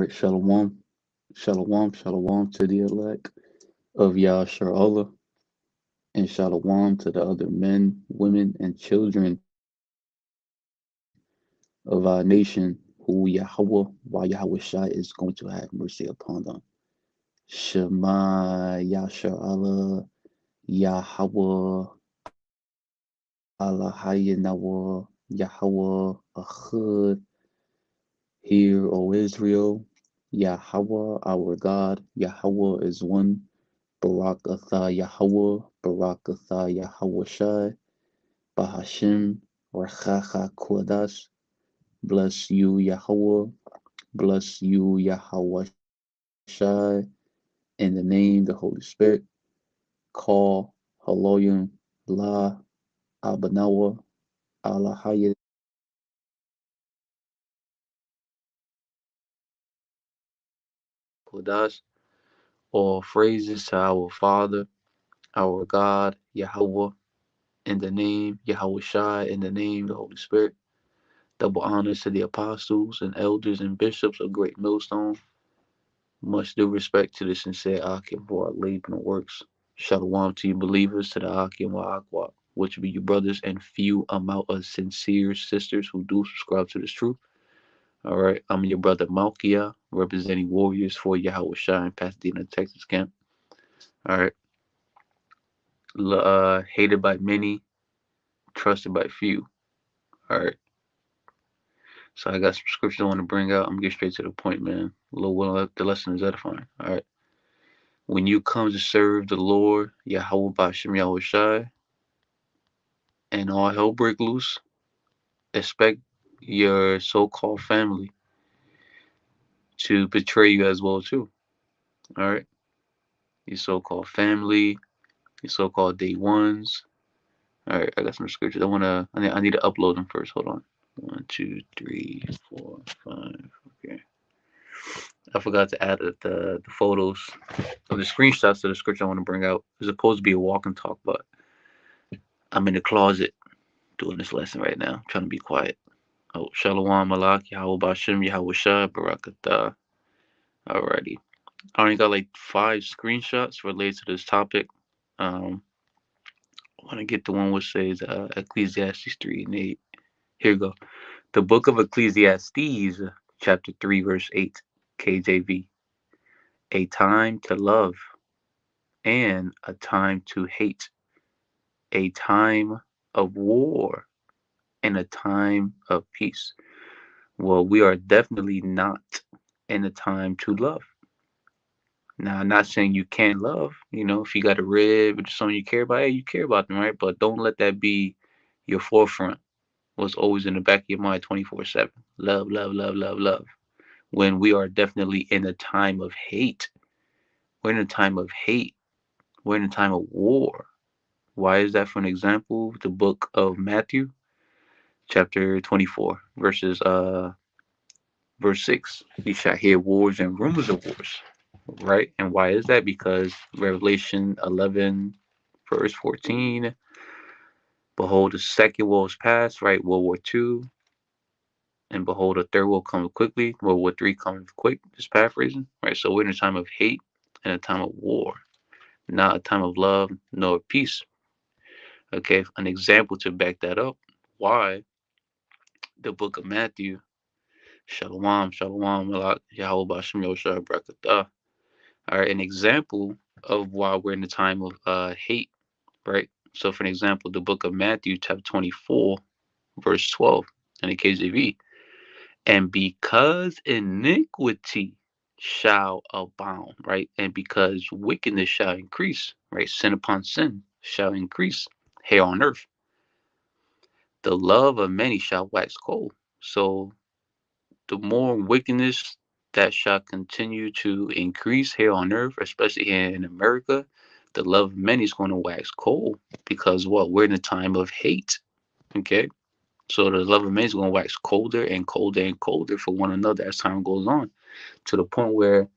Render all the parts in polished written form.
right, shalom, shalom to the elect of Yahshua and shalom to the other men, women, and children of our nation who YAHAWAH is going to have mercy upon them. Shema Yahshua Yahawah HAYA NAWA YAHAWAH. Hear, O Israel, Yahawah our God, Yahawah is one. Barak Yahawah, Barak Yahawashi, BAHASHAM, QaDash. Bless you, Yahawah. Bless you, Yahawashai. In the name, the Holy Spirit. Call Halalyam, La, Abanawa, Allah Hayya. QaDash. All phrases to our Father, our God, Yahawah. In the name, Yahawashi. In the name, the Holy Spirit. Double honors to the apostles and elders and bishops of Great Millstone. Much due respect to the sincere Akim for our labor and works. Shalom to you believers, to the Akim Wa'akwa, which be your brothers and few amount of sincere sisters who do subscribe to this truth. All right, I'm your brother Malkia, representing warriors for Yahawah in Pasadena, Texas camp. All right, hated by many, trusted by few. All right. So I got some scriptures I want to bring out. I'm gonna get straight to the point, man. The lesson is edifying. All right. When you come to serve the Lord, Yahweh Bashem Yahushai, and all hell break loose, expect your so-called family to betray you as well too. All right. Your so-called family, your so-called day ones. All right. I got some scriptures. I need to upload them first. Hold on. 1, 2, 3, 4, 5. Okay. I forgot to add the photos of the screenshots to the scripture I want to bring out. It's supposed to be a walk and talk, but I'm in the closet doing this lesson right now. I'm trying to be quiet. Oh, Shalom Malak, YAHWASHI, YAHWASHI, BARAK. Alrighty. I only got like 5 screenshots related to this topic. I want to get the one which says Ecclesiastes 3 and 8. Here we go. The book of Ecclesiastes, chapter 3, verse 8, KJV. A time to love and a time to hate. A time of war and a time of peace. Well, we are definitely not in a time to love. Now, I'm not saying you can't love. If you got a rib or someone you care about, hey, you care about them, right? But don't let that be your forefront. What's always in the back of your mind 24/7. Love, love, love, love, love. When we are definitely in a time of hate. We're in a time of hate. We're in a time of war. Why is that? For an example, the book of Matthew, chapter 24, verse 6. You shall hear wars and rumors of wars, right? And why is that? Because Revelation 11, verse 14, behold, the second war is past, right? World War II, and behold, the third will come quickly. World War III coming quick, just paraphrasing, right? So we're in a time of hate and a time of war, not a time of love nor peace. Okay, an example to back that up. Why the book of Matthew, Shalom, Malak, Yahweh Bashem Yoshua Brakatah, are an example of why we're in a time of hate, right? So, for an example, the book of Matthew, chapter 24, verse 12, in the KJV, and because iniquity shall abound, right? And because wickedness shall increase, right? Sin upon sin shall increase here on earth. The love of many shall wax cold. So the more wickedness that shall continue to increase here on earth, especially here in America, the love of many is going to wax cold because what? We're in a time of hate. Okay. So the love of many is going to wax colder and colder and colder for one another as time goes on, to the point where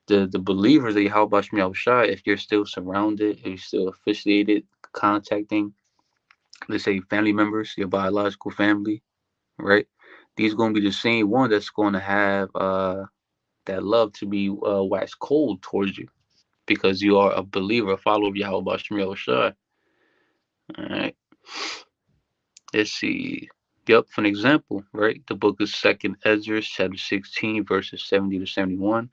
the believers of Yahweh Shai, if you're still surrounded, if you're still affiliated, contacting, let's say, family members, your biological family, right? These are going to be the same one that's going to have that love to be waxed cold towards you because you are a believer, a follower of YAHAWASHI YAHAWASHI. All right. Let's see. Yep, for an example, right? The book of 2nd Ezra, chapter 16, verses 70 to 71.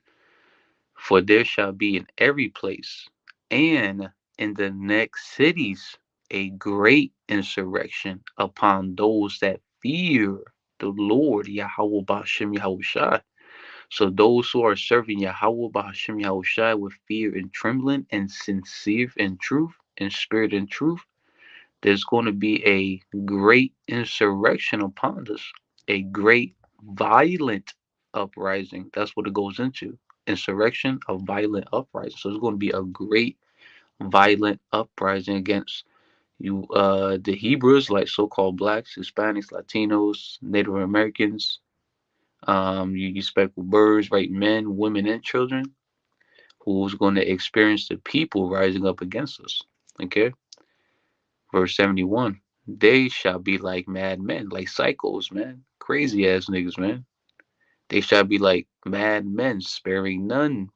For there shall be in every place and in the next cities a great insurrection upon those that fear the Lord, Yahweh Bahashem Yahushai. So those who are serving Yahweh Bahashem Yahushai with fear and trembling and sincere in truth, in spirit and truth, there's going to be a great insurrection upon us, a great violent uprising. That's what it goes into. Insurrection, a violent uprising. So it's going to be a great violent uprising against you, the Hebrews, like so-called blacks, Hispanics, Latinos, Native Americans, you speckled birds, right? Men, women, and children, who's going to experience the people rising up against us. Okay. Verse 71, they shall be like mad men, like psychos, man. Crazy ass niggas, man. They shall be like mad men, sparing none,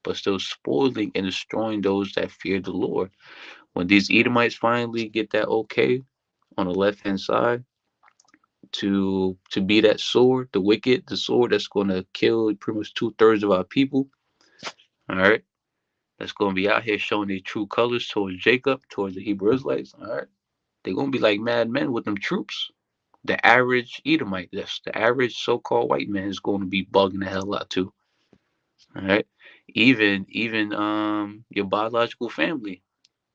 but still spoiling and destroying those that fear the Lord. When these Edomites finally get that okay on the left hand side to be that sword, the wicked, the sword that's going to kill pretty much 2/3 of our people, all right, that's going to be out here showing their true colors towards Jacob, towards the Hebrew Israelites, all right. They're going to be like mad men with them troops. The average Edomite, that's the average so-called white man, is going to be bugging the hell out too. All right. Even your biological family,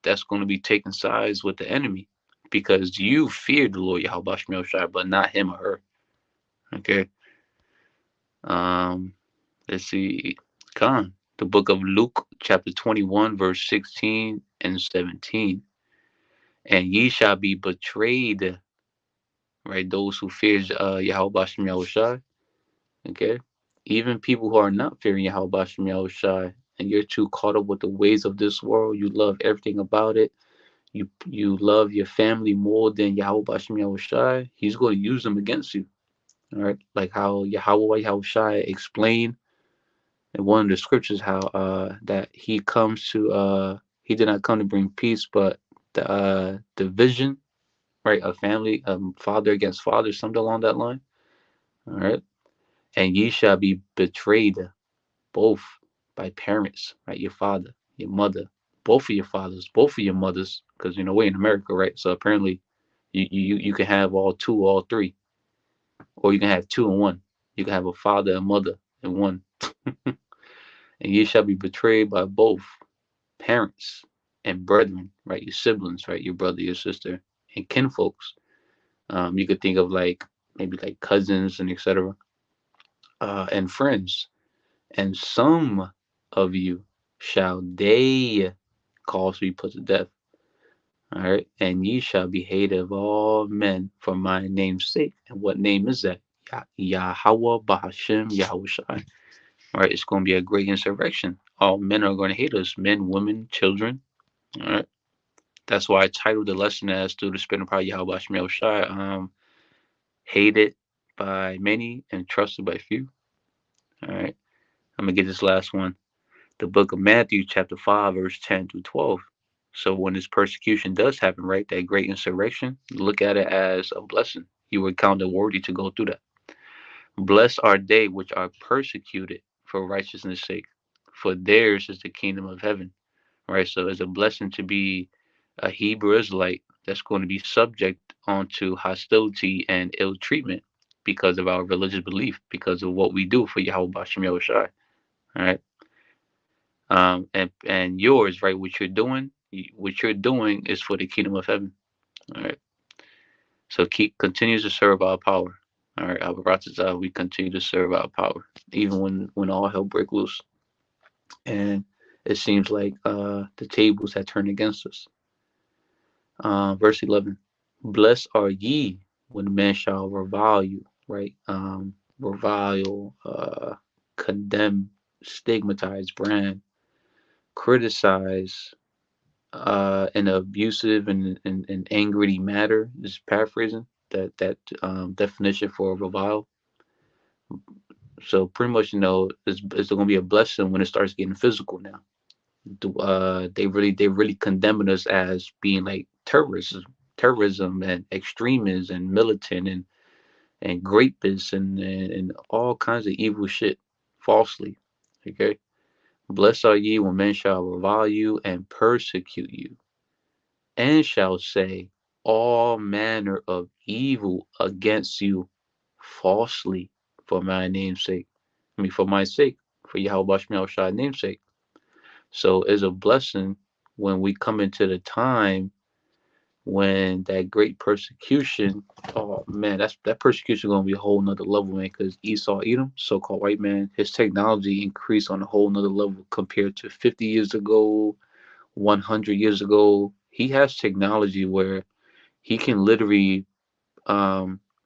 that's going to be taking sides with the enemy because you fear the Lord Yahweh Shai, but not him or her. Okay. Um, let's see. Khan. The book of Luke, chapter 21, verse 16 and 17. And ye shall be betrayed, right? Those who fear Yahweh Shai. Okay. Even people who are not fearing Yahweh Shai, and you're too caught up with the ways of this world, you love everything about it. You love your family more than Yahweh Shai. He's going to use them against you. All right. Like how Yahweh Shai explained in one of the scriptures how that he did not come to bring peace, but the division, right? A family, father against father, something along that line. All right. And ye shall be betrayed both by parents, right? Your father, your mother, both of your fathers, both of your mothers, because we're in America, right? So apparently you can have all two, all three, or you can have two and one. You can have a father and mother in one. And ye shall be betrayed by both parents and brethren, right? Your siblings, right? Your brother, your sister, and kinfolks. You could think of like maybe like cousins and etc. And friends. And some of you shall they cause to be put to death. All right. And ye shall be hated of all men for my name's sake. And what name is that? Yahawah Bahashem Yahushai. All right. It's going to be a great insurrection. All men are going to hate us, men, women, children. All right. That's why I titled the lesson as through the Spirit and Power Yahweh Shai. Hated by many and trusted by few. All right. I'm going to get this last one. The book of Matthew, chapter 5, verse 10 through 12. So when this persecution does happen, right, that great insurrection, look at it as a blessing. You were counted worthy to go through that. Blessed are they which are persecuted for righteousness' sake, for theirs is the kingdom of heaven. Right? So it's a blessing to be a Hebrew Israelite that's going to be subject onto hostility and ill treatment because of our religious belief, because of what we do for Yahweh Bashem Yahushai. All right. And yours, right? What you're doing is for the kingdom of heaven. All right. So continues to serve our power. All right, our RAWCHAA, we continue to serve our power, even when all hell break loose, and it seems like the tables had turned against us. Verse 11: Blessed are ye when men shall revile you, right? Revile, condemn, stigmatize, brand, criticize, in an abusive and angry matter. Just paraphrasing that definition for revile. So pretty much, it's going to be a blessing when it starts getting physical now. They really condemning us as being like terrorism and extremists and militant and rapists and all kinds of evil shit falsely. Okay. Blessed are ye when men shall revile you and persecute you, and shall say all manner of evil against you falsely for my name's sake. For my sake, for YAHAWASHI's name's sake. So it's a blessing when we come into the time when that great persecution, oh man, that persecution gonna be a whole nother level, man, because Esau Edom, so-called white man, his technology increased on a whole nother level compared to 50 years ago, 100 years ago. He has technology where he can literally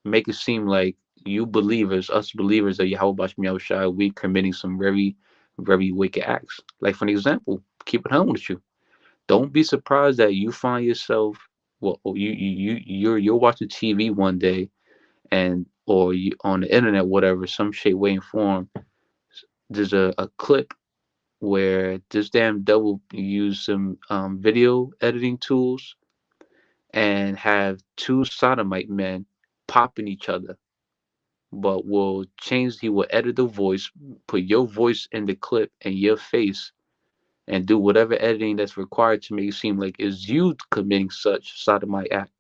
make it seem like you believers, us believers of YAHAWASHI, we committing some very, very wicked acts. Like for an example, keep it home with you. Don't be surprised that you find yourself, well, you're watching TV one day, and or you on the internet, whatever, some shape, way, and form. There's a clip where this damn devil used some video editing tools and have two sodomite men popping each other, but he will edit the voice, put your voice in the clip and your face, and do whatever editing that's required to make it seem like it's you committing such sodomite act.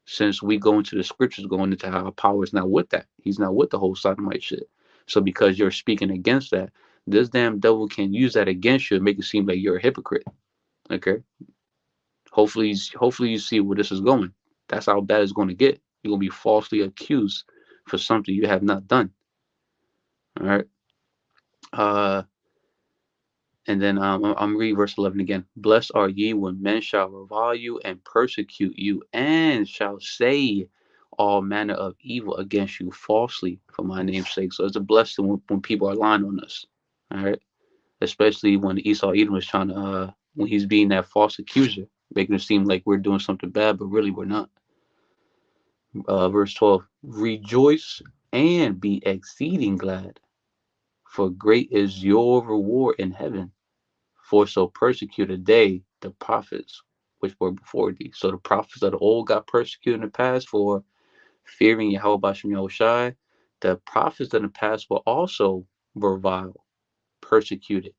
Since we go into the scriptures, going into how power is not with that, he's not with the whole sodomite shit. So because you're speaking against that, this damn devil can use that against you and make it seem like you're a hypocrite. Okay. Hopefully you see where this is going. That's how bad it's going to get. You're going to be falsely accused for something you have not done. All right. Uh, and then I'm reading verse 11 again. Blessed are ye when men shall revile you and persecute you, and shall say all manner of evil against you falsely for my name's sake. So it's a blessing when people are lying on us. All right. Especially when Esau Edom was trying to, when he's being that false accuser, making it seem like we're doing something bad, but really we're not. Verse 12. Rejoice and be exceeding glad, for great is your reward in heaven. For so persecuted they the prophets which were before thee. So the prophets of the old got persecuted in the past for fearing Yahweh. The prophets in the past were also reviled, persecuted.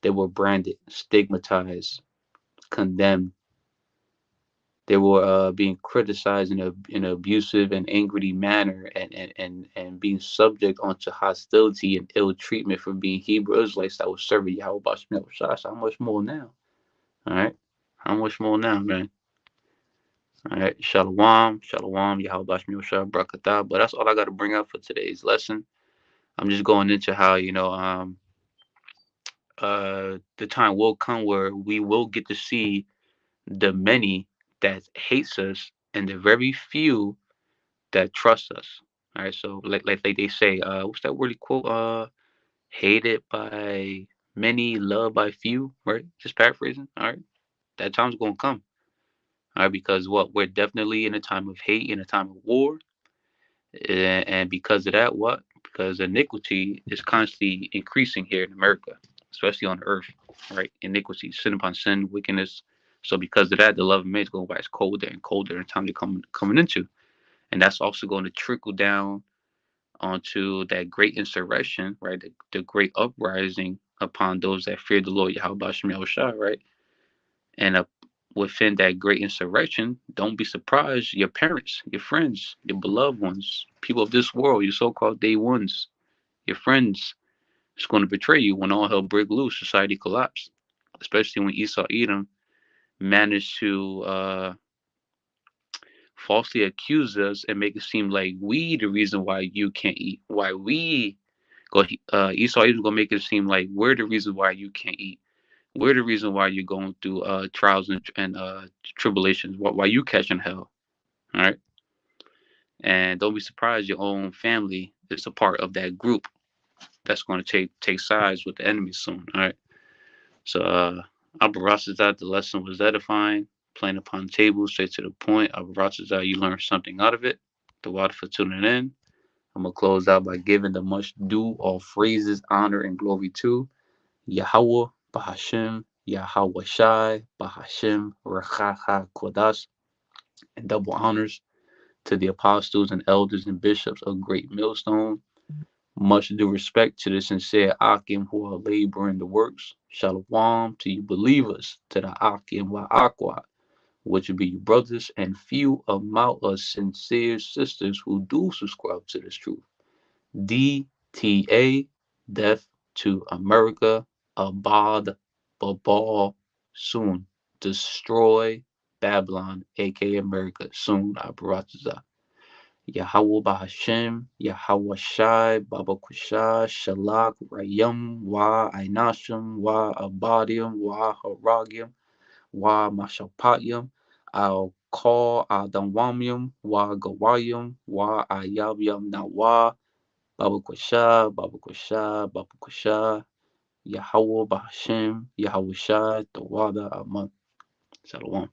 They were branded, stigmatized, condemned. They were being criticized in an abusive and angry manner, and being subject onto hostility and ill treatment for being Hebrew Israelites that was serving Yahweh. So how much more now? All right. How much more now, man? All right. Shalom, shalom, Yahweh Barakatah. But that's all I got to bring up for today's lesson. I'm just going into how, the time will come where we will get to see the many that hates us and the very few that trust us. All right. So like they say, what's that wordy quote? Hated by many, loved by few, right? Just paraphrasing. All right. That time's gonna come. All right, because we're definitely in a time of hate, in a time of war, and because of that, because iniquity is constantly increasing here in America, especially on the earth, right? Iniquity, sin upon sin, wickedness. So because of that, the love of man is going to wax colder and colder in time to coming into, and that's also going to trickle down onto that great insurrection, right? The great uprising upon those that fear the Lord Yahweh, right? And within that great insurrection, don't be surprised. Your parents, your friends, your beloved ones, people of this world, your so-called day ones, your friends, is going to betray you when all hell break loose. Society collapse, especially when Esau Edom managed to falsely accuse us and make it seem like we the reason why you can't eat. Why we go? Esau Edom gonna make it seem like we're the reason why you can't eat. We're the reason why you're going through trials and tribulations. Why you catching hell? All right, and don't be surprised your own family is a part of that group that's going to take sides with the enemy soon. All right, so Abarazazat, the lesson was edifying, plain upon the table, straight to the point. Abarazazat, you learned something out of it. The water for tuning in. I'm going to close out by giving the much due all phrases, honor, and glory to Yahawah, BAHASHAM, YAHAWASHI, BAHASHAM, RAWCHAA QaDash, and double honors to the apostles and elders and bishops of Great Millstone. Much due respect to the sincere Akim who are laboring the works. Shalom to you believers, to the Akim wa Aqua, which would be your brothers, and few amount of sincere sisters who do subscribe to this truth. DTA, death to America, Abad, Babal, soon. Destroy Babylon, aka America, soon. Abarataza. Yahawah Bahashem, Yahawashi, Baba Kushah, Shalak, Rayam, Wa Ainashim, Wa Abadium, Wa Haragium, Wa Mashapatyam, Al Call Adamwamium, Wa Gawayum, Wa Ayabyam Nawa, Baba Kushah, Baba Kushah, Baba Kushah, Yahawah Bahashem, Yahawashi, Tawada Aman. Shalom.